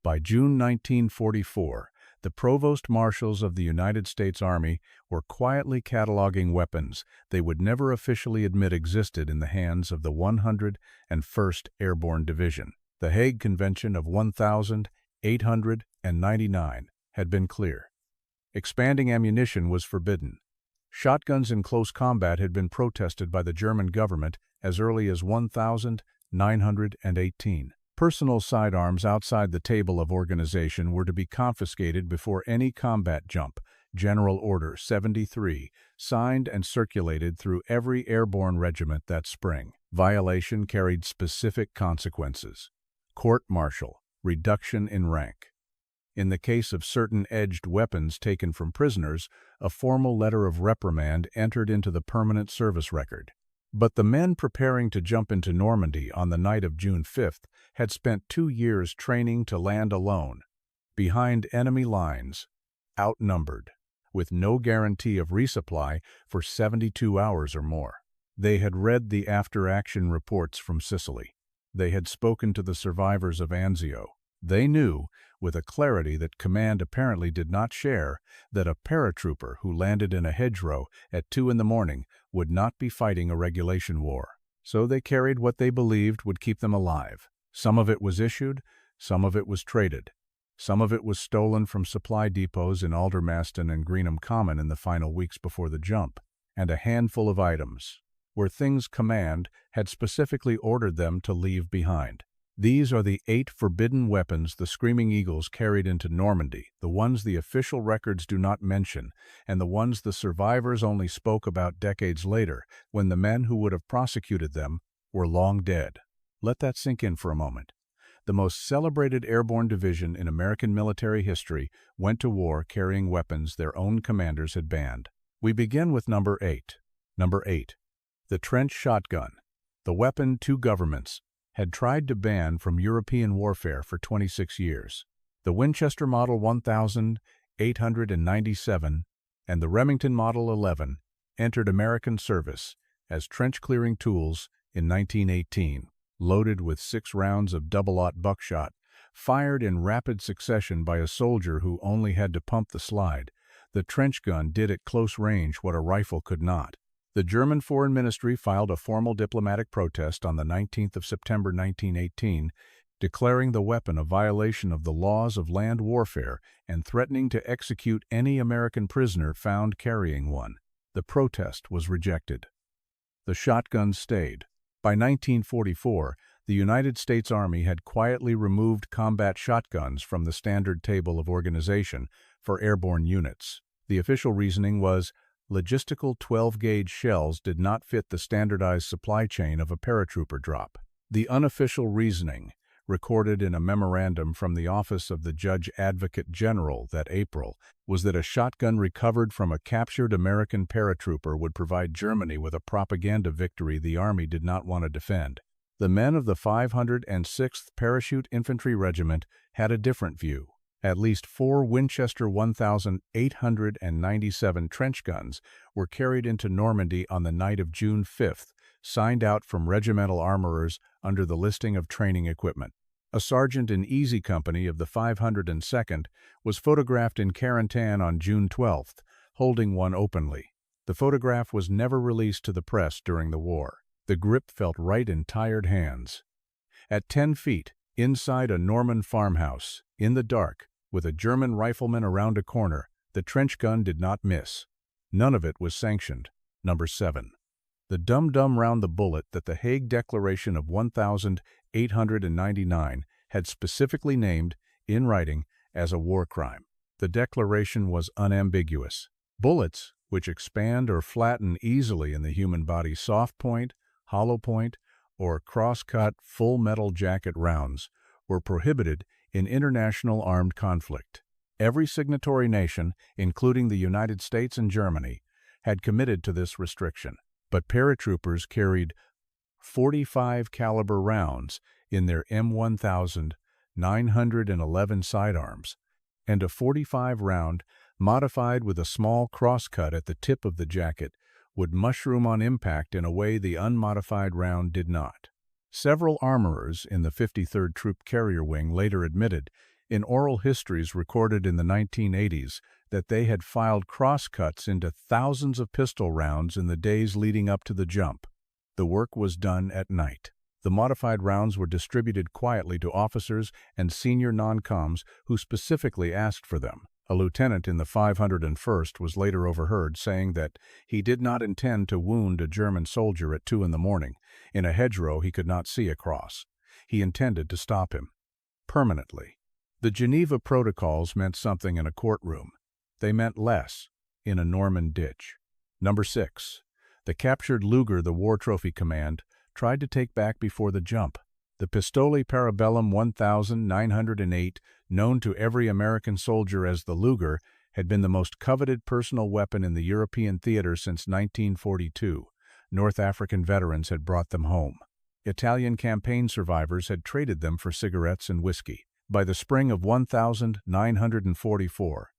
By June 1944, the provost marshals of the United States Army were quietly cataloging weapons they would never officially admit existed in the hands of the 101st Airborne Division. The Hague Convention of 1899 had been clear. Expanding ammunition was forbidden. Shotguns in close combat had been protested by the German government as early as 1918. Personal sidearms outside the table of organization were to be confiscated before any combat jump. General Order 73, signed and circulated through every airborne regiment that spring. Violation carried specific consequences. Court-martial, reduction in rank. In the case of certain edged weapons taken from prisoners, a formal letter of reprimand entered into the permanent service record. But the men preparing to jump into Normandy on the night of June 5th had spent 2 years training to land alone, behind enemy lines, outnumbered, with no guarantee of resupply for 72 hours or more. They had read the after-action reports from Sicily. They had spoken to the survivors of Anzio. They knew, with a clarity that command apparently did not share, that a paratrooper who landed in a hedgerow at 2 in the morning would not be fighting a regulation war. So they carried what they believed would keep them alive. Some of it was issued, some of it was traded. Some of it was stolen from supply depots in Aldermaston and Greenham Common in the final weeks before the jump, and a handful of items, where things command had specifically ordered them to leave behind. These are the 8 forbidden weapons the Screaming Eagles carried into Normandy, the ones the official records do not mention, and the ones the survivors only spoke about decades later, when the men who would have prosecuted them were long dead. Let that sink in for a moment. The most celebrated airborne division in American military history went to war carrying weapons their own commanders had banned. We begin with number 8. Number 8. The trench shotgun, the weapon 2 governments had tried to ban from European warfare for 26 years. The Winchester Model 1897 and the Remington Model 11 entered American service as trench-clearing tools in 1918, loaded with 6 rounds of double-aught buckshot, fired in rapid succession by a soldier who only had to pump the slide. The trench gun did at close range what a rifle could not. The German Foreign Ministry filed a formal diplomatic protest on the 19th of September 1918, declaring the weapon a violation of the laws of land warfare and threatening to execute any American prisoner found carrying one. The protest was rejected. The shotgun stayed. By 1944, the United States Army had quietly removed combat shotguns from the standard table of organization for airborne units. The official reasoning was logistical 12-gauge shells did not fit the standardized supply chain of a paratrooper drop. The unofficial reasoning, recorded in a memorandum from the Office of the Judge Advocate General that April, was that a shotgun recovered from a captured American paratrooper would provide Germany with a propaganda victory the Army did not want to defend. The men of the 506th Parachute Infantry Regiment had a different view. At least 4 Winchester 1897 trench guns were carried into Normandy on the night of June 5th, signed out from regimental armorers under the listing of training equipment. A sergeant in Easy Company of the 502nd was photographed in Carentan on June 12th, holding one openly. The photograph was never released to the press during the war. The grip felt right in tired hands. At 10 feet, inside a Norman farmhouse, in the dark, with a German rifleman around a corner, the trench gun did not miss. None of it was sanctioned. Number 7. The dum-dum round the bullet that the Hague Declaration of 1899 had specifically named, in writing, as a war crime. The declaration was unambiguous. Bullets, which expand or flatten easily in the human body's soft point, hollow point, or cross-cut full metal jacket rounds, were prohibited in international armed conflict. Every signatory nation, including the United States and Germany, had committed to this restriction, but paratroopers carried 45 caliber rounds in their M1911 sidearms, and a 45 round, modified with a small crosscut at the tip of the jacket, would mushroom on impact in a way the unmodified round did not. Several armorers in the 53rd Troop Carrier Wing later admitted in oral histories recorded in the 1980s that they had filed crosscuts into thousands of pistol rounds in the days leading up to the jump. The work was done at night. The modified rounds were distributed quietly to officers and senior non-coms who specifically asked for them. A lieutenant in the 501st was later overheard saying that he did not intend to wound a German soldier at 2 in the morning, in a hedgerow he could not see across. He intended to stop him. Permanently. The Geneva Protocols meant something in a courtroom. They meant less in a Norman ditch. Number 6. The captured Luger the War Trophy Command tried to take back before the jump. The Pistole Parabellum 1908, known to every American soldier as the Luger, had been the most coveted personal weapon in the European theater since 1942. North African veterans had brought them home. Italian campaign survivors had traded them for cigarettes and whiskey. By the spring of 1944,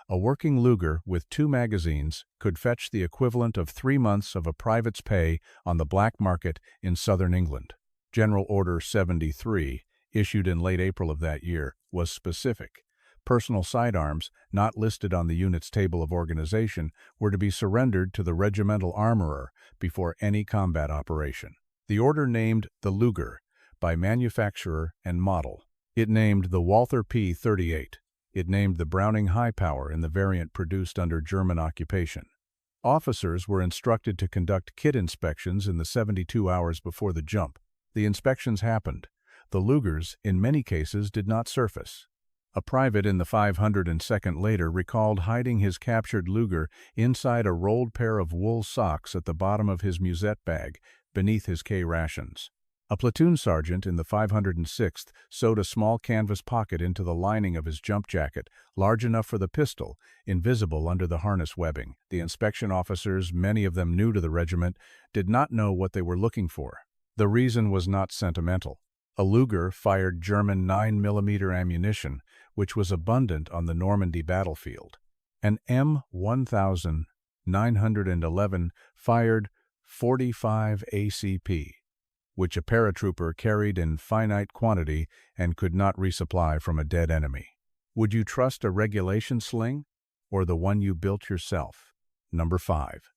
a working Luger with 2 magazines could fetch the equivalent of 3 months of a private's pay on the black market in southern England. General Order 73, issued in late April of that year, was specific. Personal sidearms, not listed on the unit's table of organization, were to be surrendered to the regimental armorer before any combat operation. The order named the Luger by manufacturer and model. It named the Walther P-38. It named the Browning High Power in the variant produced under German occupation. Officers were instructed to conduct kit inspections in the 72 hours before the jump. The inspections happened. The Lugers, in many cases, did not surface. A private in the 502nd later recalled hiding his captured Luger inside a rolled pair of wool socks at the bottom of his musette bag, beneath his K rations. A platoon sergeant in the 506th sewed a small canvas pocket into the lining of his jump jacket, large enough for the pistol, invisible under the harness webbing. The inspection officers, many of them new to the regiment, did not know what they were looking for. The reason was not sentimental. A Luger fired German 9mm ammunition, which was abundant on the Normandy battlefield. An M1911 fired 45 ACP, which a paratrooper carried in finite quantity and could not resupply from a dead enemy. Would you trust a regulation sling or the one you built yourself? Number 5.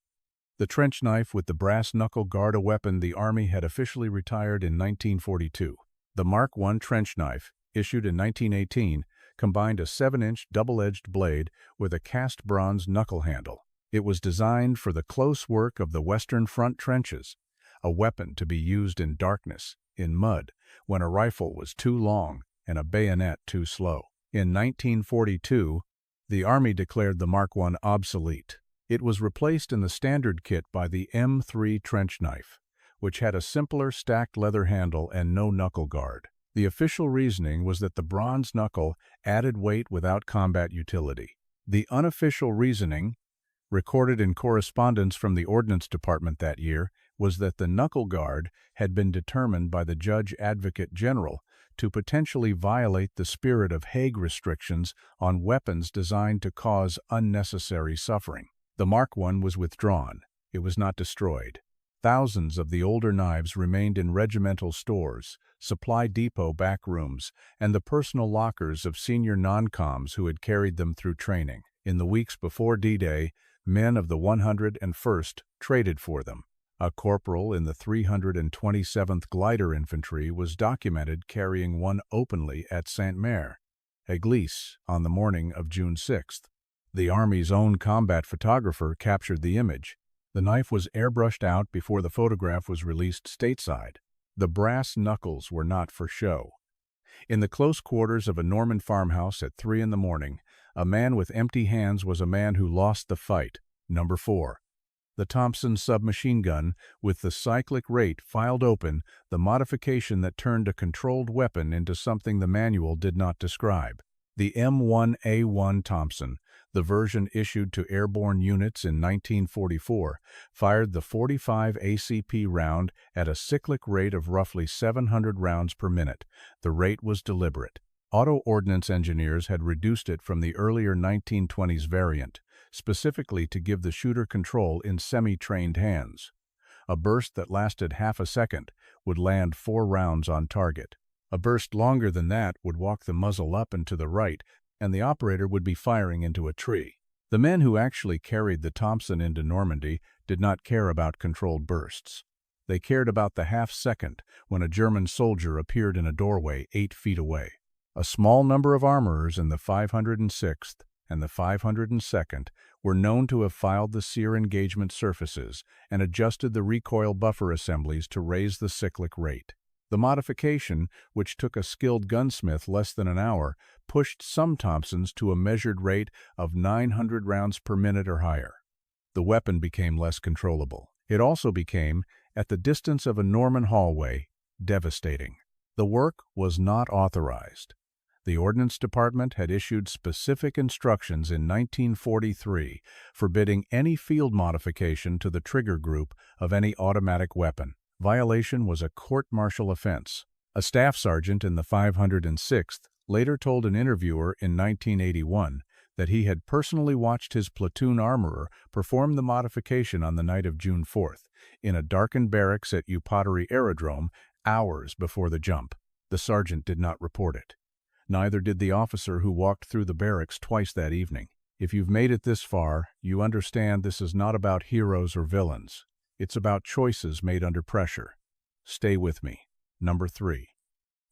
The trench knife with the brass knuckle guard, a weapon the Army had officially retired in 1942. The Mark I trench knife, issued in 1918, combined a 7-inch double-edged blade with a cast bronze knuckle handle. It was designed for the close work of the Western Front trenches, a weapon to be used in darkness, in mud, when a rifle was too long and a bayonet too slow. In 1942, the Army declared the Mark I obsolete. It was replaced in the standard kit by the M3 trench knife, which had a simpler stacked leather handle and no knuckle guard. The official reasoning was that the bronze knuckle added weight without combat utility. The unofficial reasoning, recorded in correspondence from the Ordnance Department that year, was that the knuckle guard had been determined by the Judge Advocate General to potentially violate the spirit of Hague restrictions on weapons designed to cause unnecessary suffering. The Mark I was withdrawn. It was not destroyed. Thousands of the older knives remained in regimental stores, supply depot back rooms, and the personal lockers of senior non-coms who had carried them through training. In the weeks before D-Day, men of the 101st traded for them. A corporal in the 327th Glider Infantry was documented carrying one openly at Saint-Mer, Église, on the morning of June 6th. The Army's own combat photographer captured the image. The knife was airbrushed out before the photograph was released stateside. The brass knuckles were not for show. In the close quarters of a Norman farmhouse at 3 in the morning, a man with empty hands was a man who lost the fight. Number 4. The Thompson submachine gun with the cyclic rate filed open, the modification that turned a controlled weapon into something the manual did not describe. The M1A1 Thompson, the version issued to airborne units in 1944, fired the 45 ACP round at a cyclic rate of roughly 700 rounds per minute. The rate was deliberate. Auto ordnance engineers had reduced it from the earlier 1920s variant, specifically to give the shooter control in semi-trained hands. A burst that lasted half a second would land 4 rounds on target. A burst longer than that would walk the muzzle up and to the right, and the operator would be firing into a tree. The men who actually carried the Thompson into Normandy did not care about controlled bursts. They cared about the half-second when a German soldier appeared in a doorway 8 feet away. A small number of armorers in the 506th and the 502nd were known to have filed the sear engagement surfaces and adjusted the recoil buffer assemblies to raise the cyclic rate. The modification, which took a skilled gunsmith less than an hour, pushed some Thompsons to a measured rate of 900 rounds per minute or higher. The weapon became less controllable. It also became, at the distance of a Norman hallway, devastating. The work was not authorized. The Ordnance Department had issued specific instructions in 1943 forbidding any field modification to the trigger group of any automatic weapon. Violation was a court-martial offense. A staff sergeant in the 506th later told an interviewer in 1981 that he had personally watched his platoon armorer perform the modification on the night of June 4th in a darkened barracks at Upottery Aerodrome hours before the jump. The sergeant did not report it. Neither did the officer who walked through the barracks twice that evening. If you've made it this far, you understand this is not about heroes or villains. It's about choices made under pressure. Stay with me. Number 3.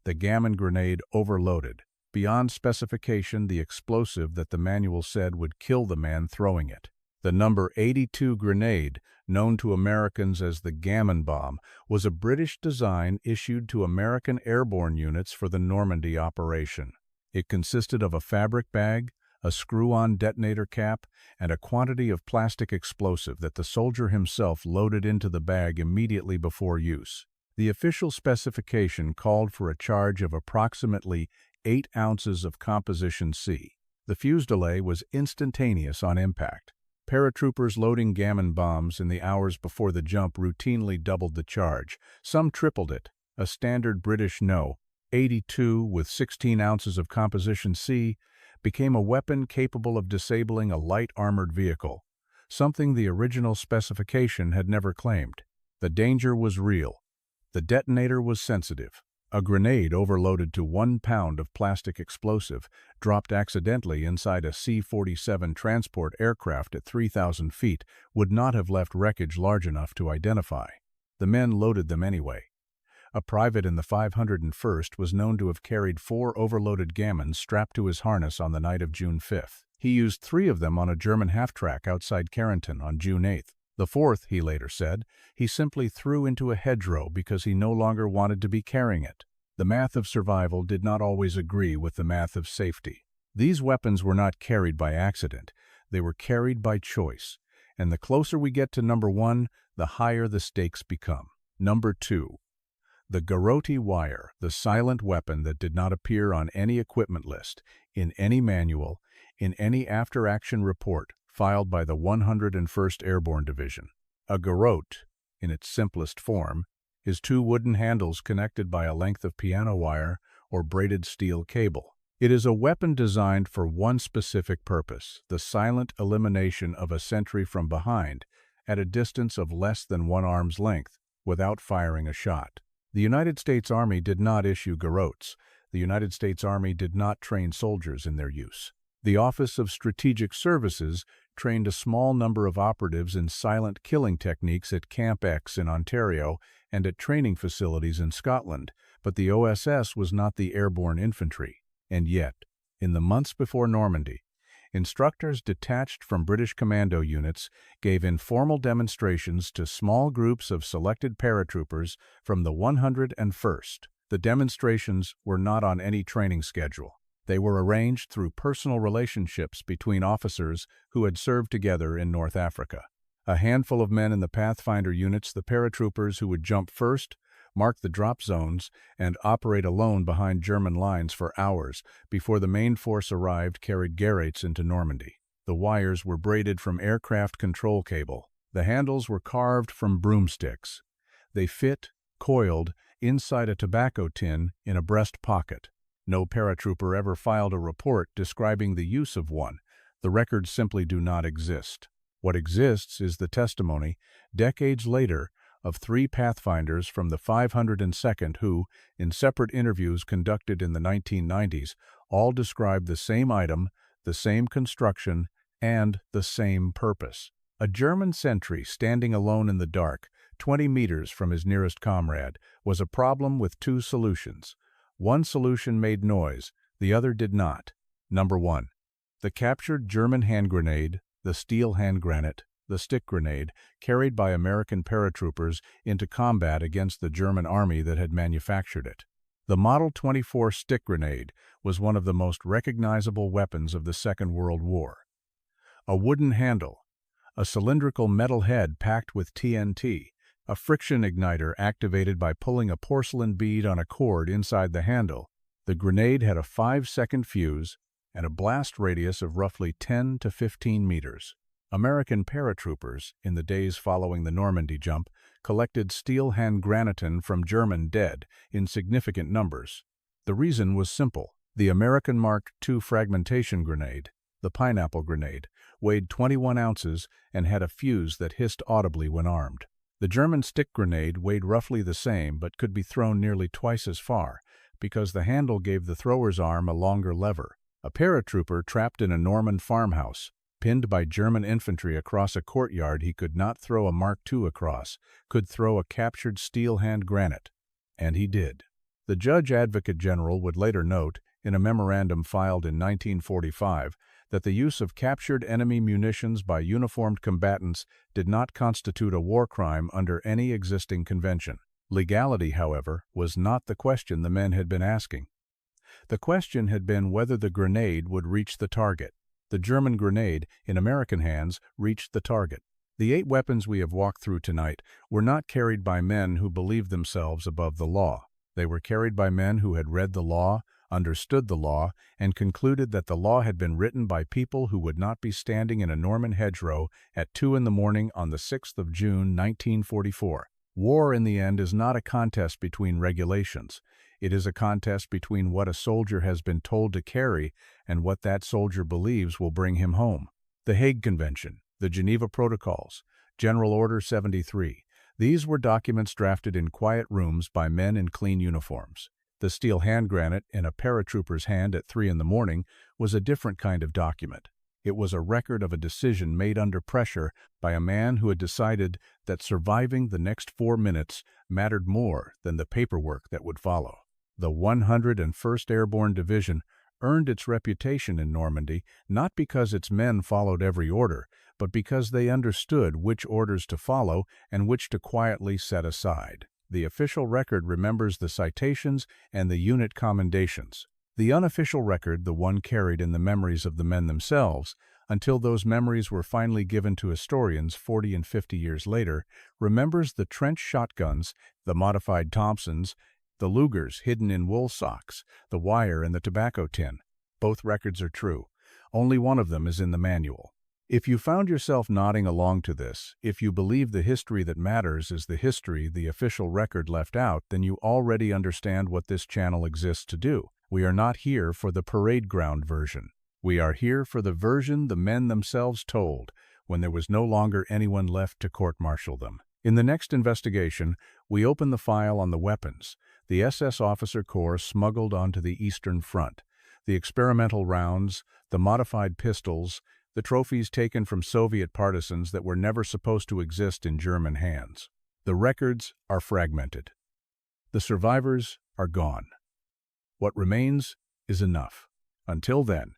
The gammon grenade overloaded. Beyond specification, the explosive that the manual said would kill the man throwing it. The number 82 grenade, known to Americans as the gammon bomb, was a British design issued to American airborne units for the Normandy operation. It consisted of a fabric bag, a screw-on detonator cap, and a quantity of plastic explosive that the soldier himself loaded into the bag immediately before use. The official specification called for a charge of approximately 8 ounces of composition C. The fusillade was instantaneous on impact. Paratroopers loading gammon bombs in the hours before the jump routinely doubled the charge. Some tripled it. A standard British No. 82 with 16 ounces of composition C became a weapon capable of disabling a light armored vehicle, something the original specification had never claimed. The danger was real. The detonator was sensitive. A grenade overloaded to 1 pound of plastic explosive dropped accidentally inside a C-47 transport aircraft at 3,000 feet would not have left wreckage large enough to identify. The men loaded them anyway. A private in the 501st was known to have carried 4 overloaded gammons strapped to his harness on the night of June 5th. He used 3 of them on a German half-track outside Carrington on June 8th. The 4th, he later said, he simply threw into a hedgerow because he no longer wanted to be carrying it. The math of survival did not always agree with the math of safety. These weapons were not carried by accident. They were carried by choice. And the closer we get to number 1, the higher the stakes become. Number 2. The garrote wire, the silent weapon that did not appear on any equipment list, in any manual, in any after-action report filed by the 101st Airborne Division. A garrote, in its simplest form, is 2 wooden handles connected by a length of piano wire or braided steel cable. It is a weapon designed for one specific purpose, the silent elimination of a sentry from behind at a distance of less than 1 arm's length without firing a shot. The United States Army did not issue garrotes. The United States Army did not train soldiers in their use. The Office of Strategic Services trained a small number of operatives in silent killing techniques at Camp X in Ontario and at training facilities in Scotland, but the OSS was not the airborne infantry. And yet, in the months before Normandy, instructors detached from British commando units gave informal demonstrations to small groups of selected paratroopers from the 101st. The demonstrations were not on any training schedule. They were arranged through personal relationships between officers who had served together in North Africa. A handful of men in the Pathfinder units, the paratroopers who would jump first, mark the drop zones, and operate alone behind German lines for hours before the main force arrived, carried garrotes into Normandy. The wires were braided from aircraft control cable. The handles were carved from broomsticks. They fit, coiled, inside a tobacco tin in a breast pocket. No paratrooper ever filed a report describing the use of one. The records simply do not exist. What exists is the testimony, decades later, of 3 pathfinders from the 502nd who, in separate interviews conducted in the 1990s, all described the same item, the same construction, and the same purpose. A German sentry standing alone in the dark, 20 meters from his nearest comrade, was a problem with 2 solutions. One solution made noise, the other did not. Number 1. The captured German hand grenade, the steel hand granate, the stick grenade, carried by American paratroopers into combat against the German army that had manufactured it. The Model 24 stick grenade was one of the most recognizable weapons of the Second World War. A wooden handle, a cylindrical metal head packed with TNT, a friction igniter activated by pulling a porcelain bead on a cord inside the handle. The grenade had a 5-second fuse and a blast radius of roughly 10 to 15 meters. American paratroopers, in the days following the Normandy jump, collected steel hand granaten from German dead in significant numbers. The reason was simple. The American Mark II fragmentation grenade, the pineapple grenade, weighed 21 ounces and had a fuse that hissed audibly when armed. The German stick grenade weighed roughly the same but could be thrown nearly twice as far, because the handle gave the thrower's arm a longer lever. A paratrooper trapped in a Norman farmhouse, pinned by German infantry across a courtyard he could not throw a Mark II across, could throw a captured steel hand granate. And he did. The Judge Advocate General would later note, in a memorandum filed in 1945, that the use of captured enemy munitions by uniformed combatants did not constitute a war crime under any existing convention. Legality, however, was not the question the men had been asking. The question had been whether the grenade would reach the target. The German grenade, in American hands, reached the target. The 8 weapons we have walked through tonight were not carried by men who believed themselves above the law. They were carried by men who had read the law, understood the law, and concluded that the law had been written by people who would not be standing in a Norman hedgerow at 2 in the morning on the 6th of June, 1944. War, in the end, is not a contest between regulations. It is a contest between what a soldier has been told to carry and what that soldier believes will bring him home. The Hague Convention, the Geneva Protocols, General Order 73. These were documents drafted in quiet rooms by men in clean uniforms. The steel hand granate in a paratrooper's hand at 3 in the morning was a different kind of document. It was a record of a decision made under pressure by a man who had decided that surviving the next 4 minutes mattered more than the paperwork that would follow. The 101st Airborne Division earned its reputation in Normandy not because its men followed every order, but because they understood which orders to follow and which to quietly set aside. The official record remembers the citations and the unit commendations. The unofficial record, the one carried in the memories of the men themselves, until those memories were finally given to historians 40 and 50 years later, remembers the trench shotguns, the modified Thompsons, the Lugers hidden in wool socks, the wire and the tobacco tin. Both records are true. Only one of them is in the manual. If you found yourself nodding along to this, if you believe the history that matters is the history the official record left out, then you already understand what this channel exists to do. We are not here for the parade ground version. We are here for the version the men themselves told, when there was no longer anyone left to court-martial them. In the next investigation, we open the file on the weapons the SS Officer Corps smuggled onto the Eastern Front, the experimental rounds, the modified pistols, the trophies taken from Soviet partisans that were never supposed to exist in German hands. The records are fragmented. The survivors are gone. What remains is enough. Until then,